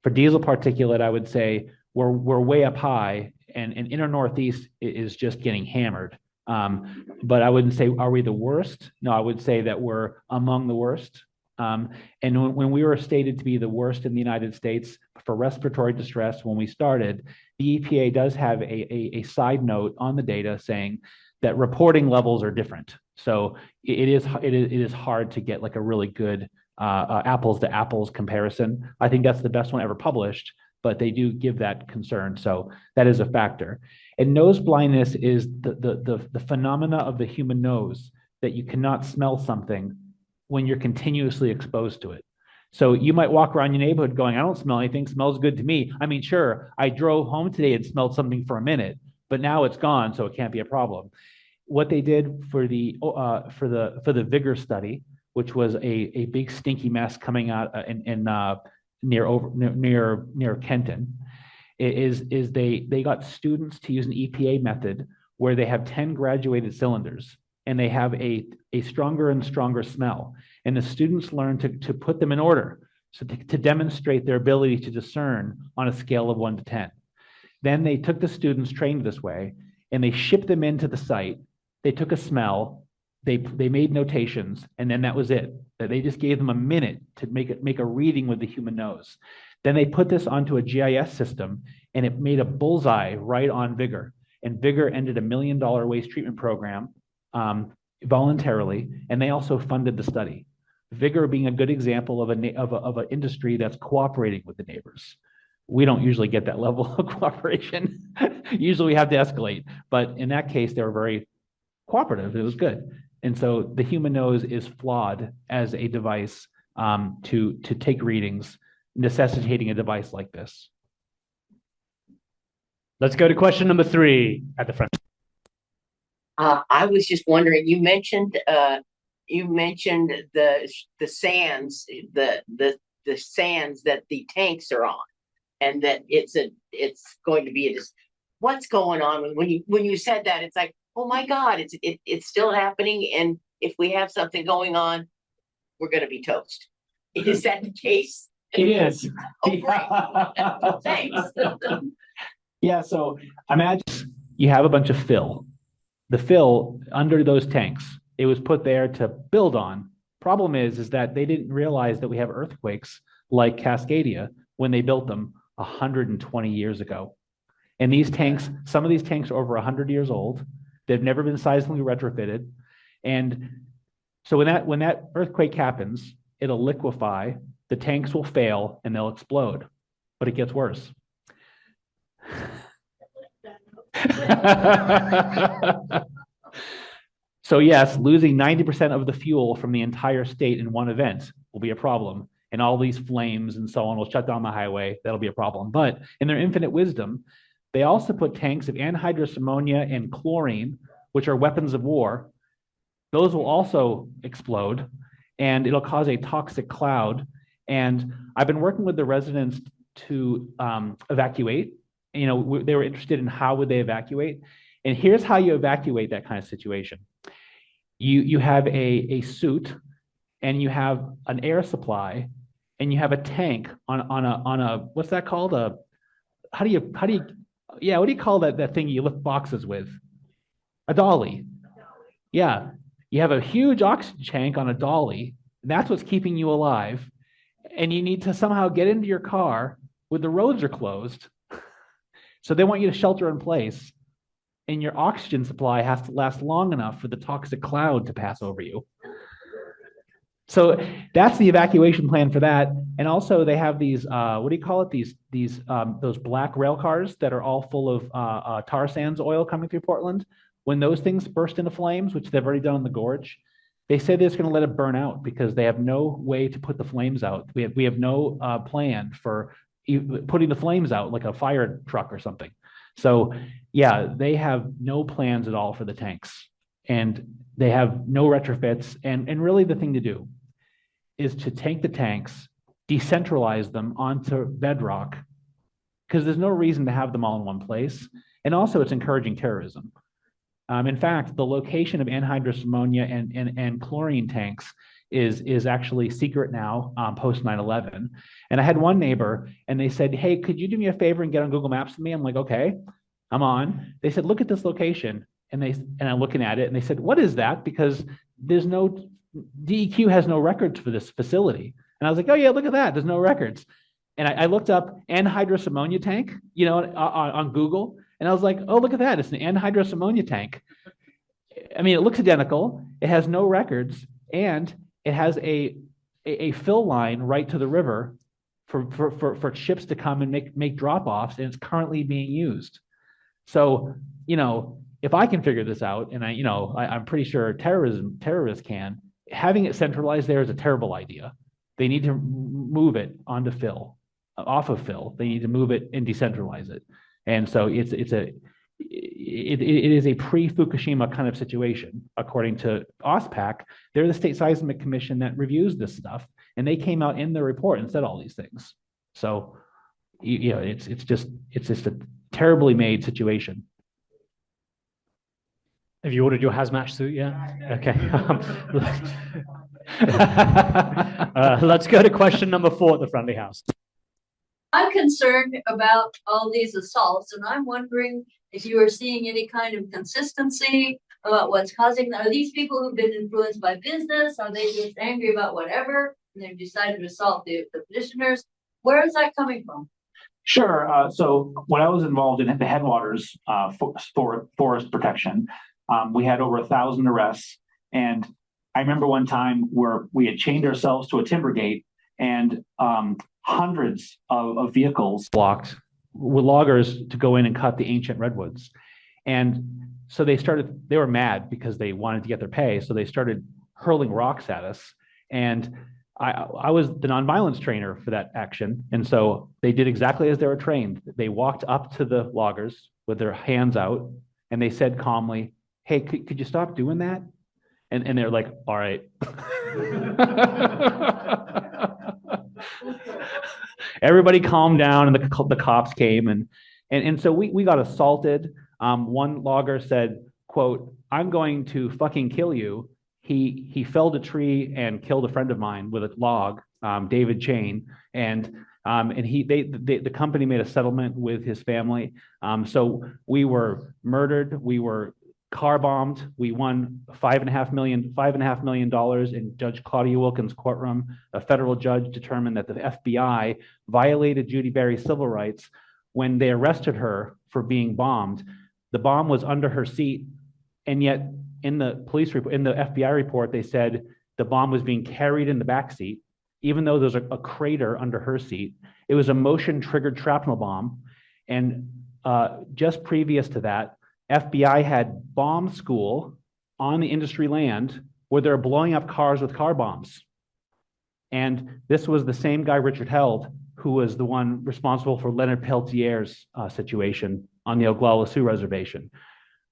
For diesel particulate, I would say we're way up high, and inner Northeast is just getting hammered. But I wouldn't say, are we the worst? No, I would say that we're among the worst. And when we were stated to be the worst in the United States for respiratory distress when we started, the EPA does have a side note on the data saying that reporting levels are different. So it is hard to get a really good apples to apples comparison. I think that's the best one ever published, but they do give that concern. So that is a factor. And nose blindness is the phenomena of the human nose, that you cannot smell something when you're continuously exposed to it. So you might walk around your neighborhood going, I don't smell anything, smells good to me. I mean, sure, I drove home today and smelled something for a minute, but now it's gone, so it can't be a problem. What they did for the Vigor study, which was a big stinky mess coming out near Kenton, is they got students to use an EPA method where they have 10 graduated cylinders, and they have a stronger and stronger smell. And the students learn to put them in order, so to demonstrate their ability to discern on a scale of 1 to 10. Then they took the students trained this way, and they shipped them into the site. They took a smell, they made notations, and then that was it. That they just gave them a minute to make a reading with the human nose. Then they put this onto a GIS system, and it made a bullseye right on Vigor. And Vigor ended $1 million waste treatment program voluntarily, and they also funded the study. Vigor being a good example of an industry that's cooperating with the neighbors. We don't usually get that level of cooperation. Usually we have to escalate, but in that case, they were very cooperative. It was good. And so the human nose is flawed as a device to take readings, necessitating a device like this. Let's go to question number 3 at the front. I was just wondering, you mentioned the sands, the sands that the tanks are on, and that it's going to be what's going on when you said that, it's like, oh my God, it's still happening, and if we have something going on, we're going to be toast. Is that the case? It is. Oh, great. Thanks. Yeah, so imagine you have a bunch of fill. The fill under those tanks, it was put there to build on. Problem is that they didn't realize that we have earthquakes like Cascadia when they built them 120 years ago. And these tanks, some of these tanks are over 100 years old. They've never been seismically retrofitted. And so when that earthquake happens, it'll liquefy, the tanks will fail, and they'll explode. But it gets worse. So yes, losing 90% of the fuel from the entire state in one event will be a problem. And all these flames and so on will shut down the highway. That'll be a problem. But in their infinite wisdom, they also put tanks of anhydrous ammonia and chlorine, which are weapons of war. Those will also explode, and it'll cause a toxic cloud. And I've been working with the residents to evacuate. They were interested in how would they evacuate. And here's how you evacuate that kind of situation. You have a suit, and you have an air supply, and you have a tank on a what's that called? What do you call that thing you lift boxes with? A dolly. Yeah. You have a huge oxygen tank on a dolly. That's what's keeping you alive. And you need to somehow get into your car when the roads are closed. So they want you to shelter in place. And your oxygen supply has to last long enough for the toxic cloud to pass over you. So that's the evacuation plan for that. And also they have these, what do you call it? Those black rail cars that are all full of tar sands oil coming through Portland. When those things burst into flames, which they've already done in the gorge, they say they're just going to let it burn out because they have no way to put the flames out. We have no plan for putting the flames out like a fire truck or something. So yeah, they have no plans at all for the tanks, and they have no retrofits. And really the thing to do is to take the tanks, decentralize them onto bedrock, because there's no reason to have them all in one place. And also it's encouraging terrorism. In fact, the location of anhydrous ammonia and chlorine tanks is actually secret now, post 9/11. And I had one neighbor, and they said, "Hey, could you do me a favor and get on Google Maps with me?" I'm like, "Okay, I'm on." They said, "Look at this location," and I'm looking at it, and they said, "What is that?" Because there's no DEQ has no records for this facility. And I was like, "Oh yeah, look at that. There's no records." And I looked up anhydrous ammonia tank, on Google. And I was like, "Oh, look at that. It's an anhydrous ammonia tank." I mean, it looks identical. It has no records, and it has a fill line right to the river for ships to come and make drop-offs, and it's currently being used. So, if I can figure this out, and I'm pretty sure terrorists can, having it centralized there is a terrible idea. They need to move it onto fill, off of fill. They need to move it and decentralize it. And so it is a pre-Fukushima kind of situation, according to OSPAC. They're the state seismic commission that reviews this stuff, and they came out in their report and said all these things. So, it's just a terribly made situation. Have you ordered your hazmat suit yet? Okay. Let's go to question number 4 at the friendly house. I'm concerned about all these assaults, and I'm wondering if you are seeing any kind of consistency about what's causing them. Are these people who've been influenced by business? Are they just angry about whatever, and they've decided to assault the petitioners? Where is that coming from? Sure. So when I was involved in the headwaters forest protection, we had over 1,000 arrests. And I remember one time where we had chained ourselves to a timber gate, and hundreds of vehicles blocked with loggers to go in and cut the ancient redwoods. And so they were mad because they wanted to get their pay. So they started hurling rocks at us. And I was the nonviolence trainer for that action. And so they did exactly as they were trained. They walked up to the loggers with their hands out, and they said calmly, "Hey, could you stop doing that?" And they're like, "All right." Everybody calmed down, and the cops came, and so we got assaulted. One logger said, quote, "I'm going to fucking kill you." He felled a tree and killed a friend of mine with a log, David Chain, and the company made a settlement with his family. So we were murdered. We were car bombed. We won $5.5 million in Judge Claudia Wilkins' courtroom. A federal judge determined that the FBI violated Judy Berry's civil rights when they arrested her for being bombed. The bomb was under her seat, and yet in the police report, in the FBI report, they said the bomb was being carried in the back seat, even though there's a crater under her seat. It was a motion triggered shrapnel bomb. And just previous to that, FBI had bomb school on the industry land where they're blowing up cars with car bombs. And this was the same guy, Richard Held, who was the one responsible for Leonard Peltier's situation on the Oglala Sioux Reservation.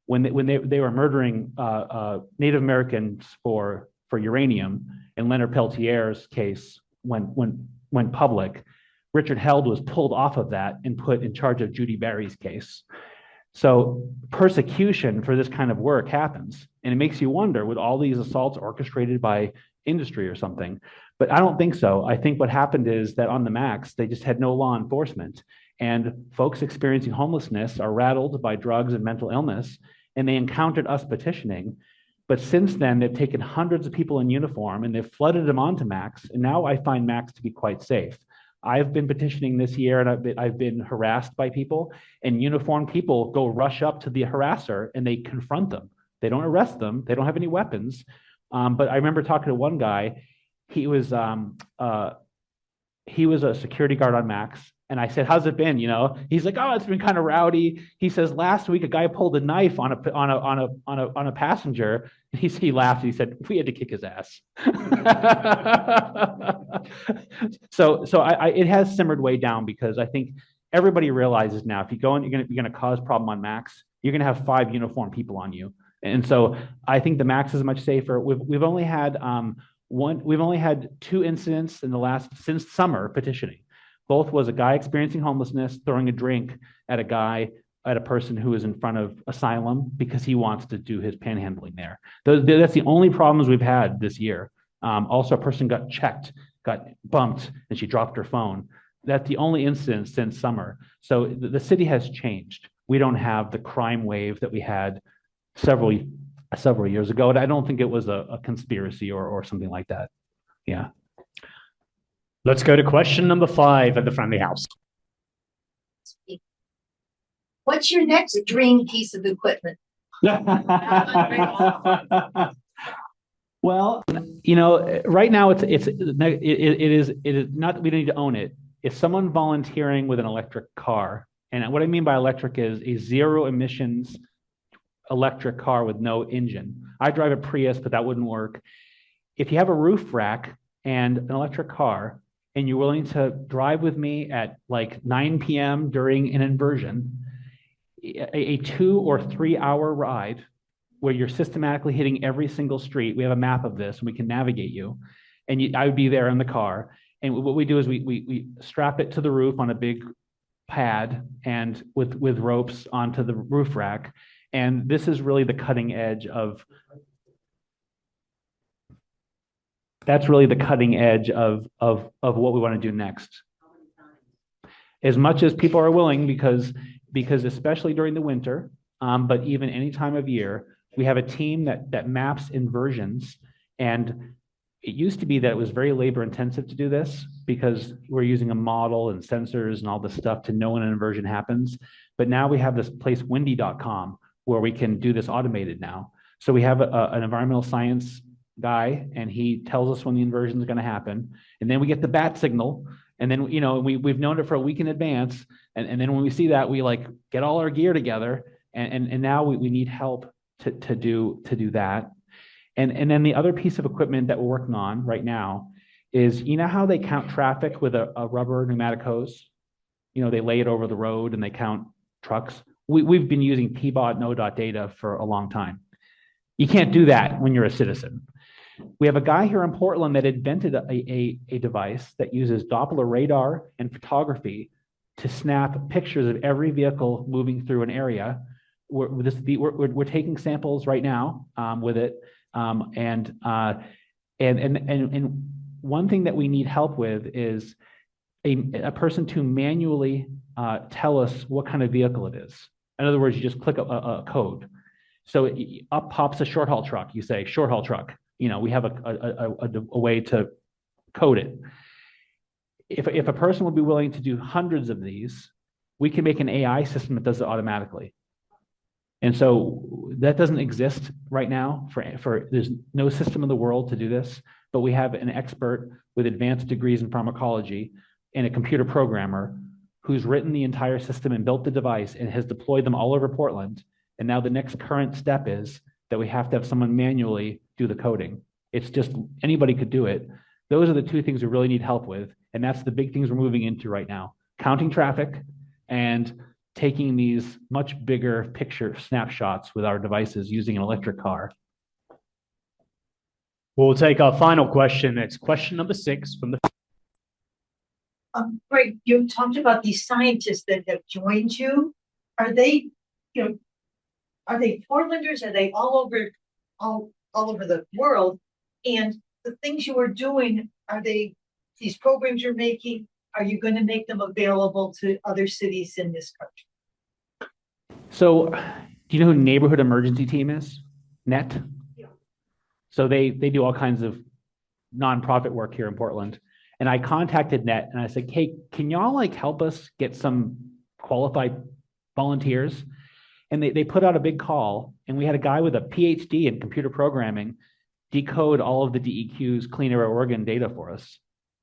When they were murdering Native Americans for uranium, and Leonard Peltier's case went public, Richard Held was pulled off of that and put in charge of Judy Barry's case. So persecution for this kind of work happens. And it makes you wonder, would all these assaults orchestrated by industry or something? But I don't think so. I think what happened is that on the max, they just had no law enforcement. And folks experiencing homelessness are rattled by drugs and mental illness, and they encountered us petitioning. But since then, they've taken hundreds of people in uniform and they've flooded them onto Max. And now I find Max to be quite safe. I've been petitioning this year and I've been harassed by people, and uniformed people go rush up to the harasser and they confront them. They don't arrest them. They don't have any weapons. But I remember talking to one guy. He was a security guard on Max. And I said, "How's it been?" He's like, "Oh, it's been kind of rowdy." He says, "Last week a guy pulled a knife on a passenger." And he laughed. And he said, "We had to kick his ass." So it has simmered way down, because I think everybody realizes now, if you go and you're going to cause problem on Max, you're going to have 5 uniformed people on you. And so I think the Max is much safer. We've only had 2 incidents since summer petitioning. Both was a guy experiencing homelessness throwing a drink at a person who is in front of asylum because he wants to do his panhandling there. That's the only problems we've had this year. Also, a person got bumped, and she dropped her phone. That's the only incident since summer. So the city has changed. We don't have the crime wave that we had several years ago. And I don't think it was a conspiracy or something like that. Yeah. Let's go to question number 5 at the friendly house. What's your next dream piece of equipment? Well, right now it is not that we need to own it. If someone volunteering with an electric car, and what I mean by electric is a zero emissions electric car with no engine. I drive a Prius, but that wouldn't work. If you have a roof rack and an electric car, and you're willing to drive with me at like 9 p.m. during an inversion, a 2 or 3 hour ride where you're systematically hitting every single street. We have a map of this and we can navigate you. And I would be there in the car. And what we do is we strap it to the roof on a big pad and with ropes onto the roof rack. And this is really the cutting edge of That's really the cutting edge of what we want to do next. As much as people are willing, because especially during the winter, but even any time of year, we have a team that maps inversions. And it used to be that it was very labor intensive to do this because we're using a model and sensors and all this stuff to know when an inversion happens. But now we have this place, windy.com, where we can do this automated now. So we have an environmental science guy, and he tells us when the inversion is going to happen, and then we get the bat signal, and then we've known it for a week in advance, and then when we see that, we like get all our gear together, and now we need help to do that, and then the other piece of equipment that we're working on right now is, how they count traffic with a rubber pneumatic hose. They lay it over the road and they count trucks. We've been using PBOT and ODOT data for a long time. You can't do that when you're a citizen. We have a guy here in Portland that invented a device that uses Doppler radar and photography to snap pictures of every vehicle moving through an area. We're taking samples right now with it, and one thing that we need help with is a person to manually tell us what kind of vehicle it is. In other words, you just click a code. So up pops a short haul truck. You say short haul truck. We have a way to code it. If a person would be willing to do hundreds of these, we can make an AI system that does it automatically. And so that doesn't exist right now for there's no system in the world to do this, but we have an expert with advanced degrees in pharmacology and a computer programmer who's written the entire system and built the device and has deployed them all over Portland. And now the next current step is that we have to have someone manually do the coding. It's just anybody could do it. Those are the two things we really need help with. And that's the big things we're moving into right now. Counting traffic and taking these much bigger picture snapshots with our devices using an electric car. We'll take our final question. It's question number 6 from the. Greg, you talked about these scientists that have joined you. Are they, are they Portlanders? Are they all over the world? And the things you are doing, are they these programs you're making? Are you going to make them available to other cities in this country? So, do you know who Neighborhood Emergency Team is? NET? Yeah. So they do all kinds of nonprofit work here in Portland. And I contacted NET and I said, hey, can y'all help us get some qualified volunteers? And they put out a big call, and we had a guy with a PhD in computer programming decode all of the DEQ's Clean Air Oregon data for us.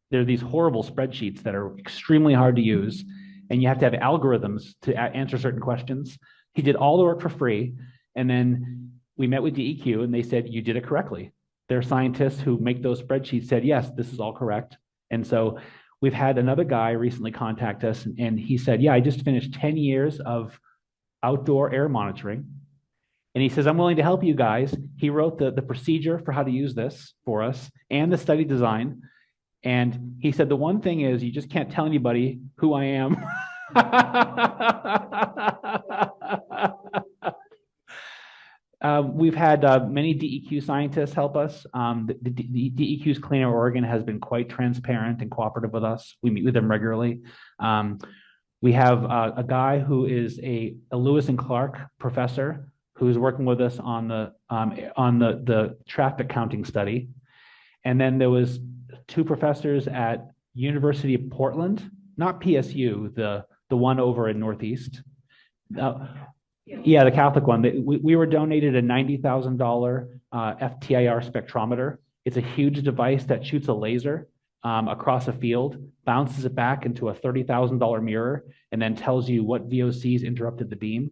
There are these horrible spreadsheets that are extremely hard to use, and you have to have algorithms to answer certain questions. He did all the work for free, and then we met with DEQ, and they said, you did it correctly. Their scientists who make those spreadsheets said, yes, this is all correct. And so we've had another guy recently contact us, and he said, yeah, I just finished 10 years of outdoor air monitoring. And he says, I'm willing to help you guys. He wrote the procedure for how to use this for us and the study design. And he said, the one thing is you just can't tell anybody who I am. We've had many DEQ scientists help us. The DEQ's Clean Air Oregon has been quite transparent and cooperative with us. We meet with them regularly. We have a guy who is a Lewis and Clark professor who's working with us on the traffic counting study. And then there was 2 professors at University of Portland, not PSU, the one over in Northeast. Yeah, the Catholic one. We were donated a $90,000 FTIR spectrometer. It's a huge device that shoots a laser across a field, bounces it back into a $30,000 mirror, and then tells you what VOCs interrupted the beam.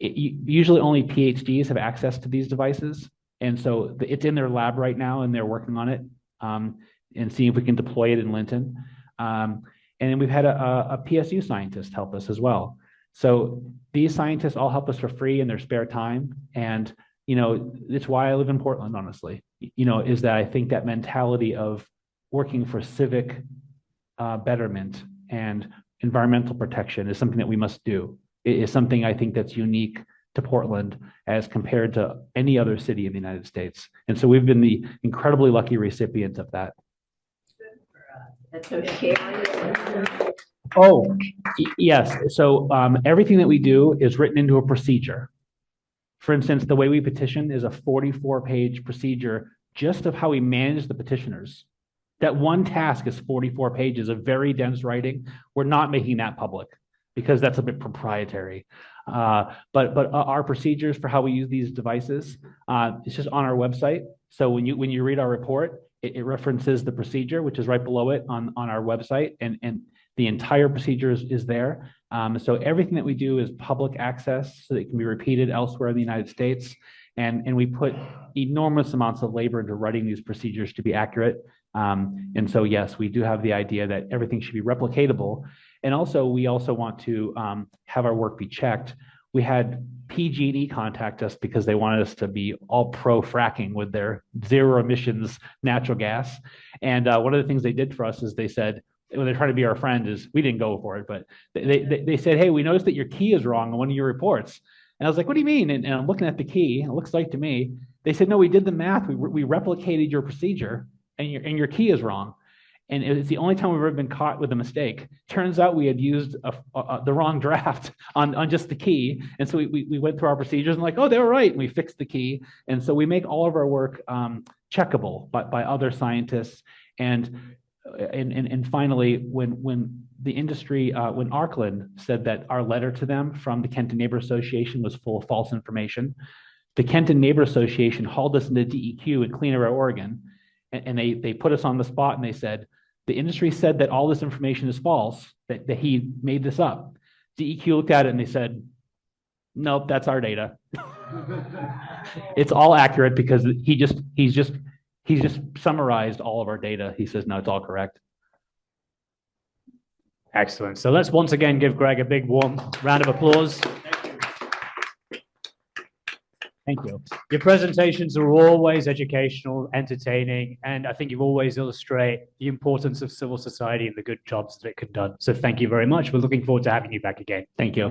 Usually only PhDs have access to these devices. And so it's in their lab right now, and they're working on it and seeing if we can deploy it in Linton. And then we've had a PSU scientist help us as well. So these scientists all help us for free in their spare time. And, it's why I live in Portland, honestly, is that I think that mentality of working for civic betterment and environmental protection is something that we must do. It is something I think that's unique to Portland as compared to any other city in the United States. And so we've been the incredibly lucky recipients of that. That's okay. Oh, yes. So everything that we do is written into a procedure. For instance, the way we petition is a 44-page procedure just of how we manage the petitioners. That one task is 44 pages of very dense writing. We're not making that public because that's a bit proprietary. But our procedures for how we use these devices, it's just on our website. So when you read our report, it references the procedure, which is right below it on our website, and the entire procedure is there. So everything that we do is public access, so that it can be repeated elsewhere in the United States. And we put enormous amounts of labor into writing these procedures to be accurate. And so, yes, we do have the idea that everything should be replicatable. And also, we also want to have our work be checked. We had PG&E contact us because they wanted us to be all pro fracking with their zero emissions natural gas. And one of the things they did for us is they said, when they're trying to be our friend, is we didn't go for it, but they said, hey, we noticed that your key is wrong on one of your reports. And I was like, what do you mean? And I'm looking at the key, and it looks like to me, they said, no, we did the math. We replicated your procedure, and your key is wrong. And it's the only time we've ever been caught with a mistake. Turns out we had used the wrong draft on just the key. And so we went through our procedures and oh, they were right. And we fixed the key. And so we make all of our work checkable by other scientists. And finally, when the industry, when Arkland said that our letter to them from the Kenton Neighbor Association was full of false information, the Kenton Neighbor Association hauled us into DEQ in Clean Air Oregon, and they put us on the spot and they said, the industry said that all this information is false, that he made this up. DEQ looked at it and they said, nope, that's our data. It's all accurate because he's just summarized all of our data. He says, no, it's all correct. Excellent. So let's once again give Greg a big warm round of applause. Thank you. Your presentations are always educational, entertaining, and I think you always illustrate the importance of civil society and the good jobs that it can do. So thank you very much. We're looking forward to having you back again. Thank you.